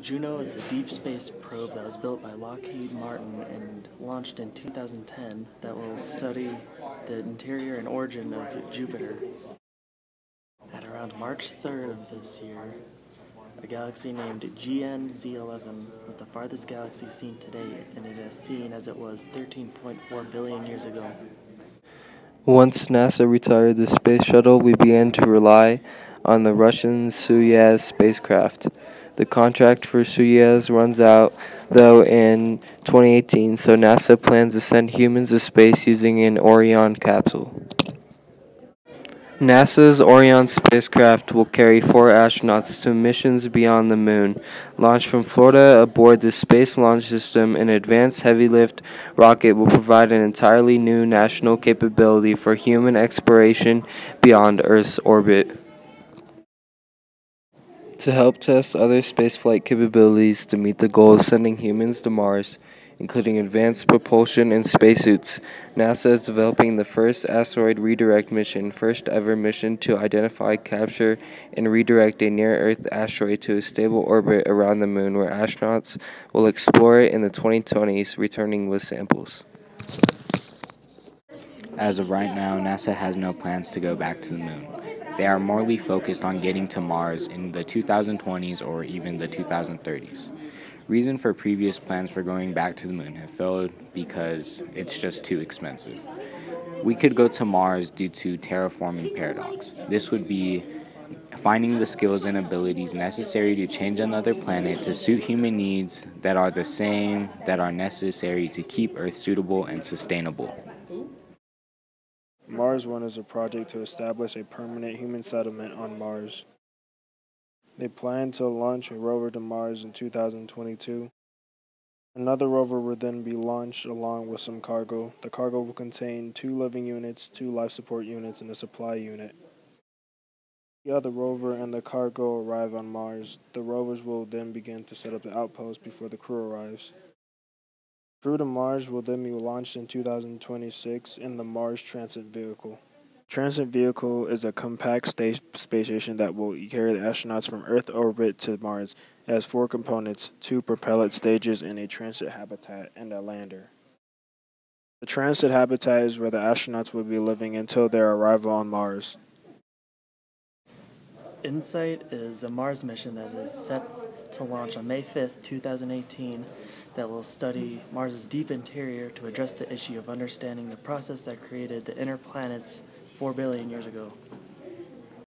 Juno is a deep space probe that was built by Lockheed Martin and launched in 2010 that will study the interior and origin of Jupiter. At around March 3rd of this year, a galaxy named GN-Z11 was the farthest galaxy seen to date, and it is seen as it was 13.4 billion years ago. Once NASA retired the space shuttle, we began to rely on the Russian Soyuz spacecraft. The contract for Soyuz runs out, though, in 2018, so NASA plans to send humans to space using an Orion capsule. NASA's Orion spacecraft will carry 4 astronauts to missions beyond the moon. Launched from Florida aboard the Space Launch System, an advanced heavy-lift rocket will provide an entirely new national capability for human exploration beyond Earth's orbit. To help test other spaceflight capabilities to meet the goal of sending humans to Mars, including advanced propulsion and spacesuits, NASA is developing the first asteroid redirect mission, first ever mission to identify, capture, and redirect a near-Earth asteroid to a stable orbit around the moon, where astronauts will explore it in the 2020s, returning with samples. As of right now, NASA has no plans to go back to the moon. They are morely focused on getting to Mars in the 2020s or even the 2030s. Reason for previous plans for going back to the moon have failed because it's just too expensive. We could go to Mars due to terraforming paradox. This would be finding the skills and abilities necessary to change another planet to suit human needs that are the same that are necessary to keep Earth suitable and sustainable. Mars One is a project to establish a permanent human settlement on Mars. They plan to launch a rover to Mars in 2022. Another rover will then be launched along with some cargo. The cargo will contain 2 living units, 2 life support units, and a supply unit. The other rover and the cargo arrive on Mars. The rovers will then begin to set up the outpost before the crew arrives. Crew to Mars will then be launched in 2026 in the Mars Transit Vehicle. Transit Vehicle is a compact space station that will carry the astronauts from Earth orbit to Mars. It has 4 components, 2 propellant stages, and a transit habitat and a lander. The transit habitat is where the astronauts will be living until their arrival on Mars. InSight is a Mars mission that is set to launch on May 5th, 2018, that will study Mars's deep interior to address the issue of understanding the process that created the inner planets 4 billion years ago.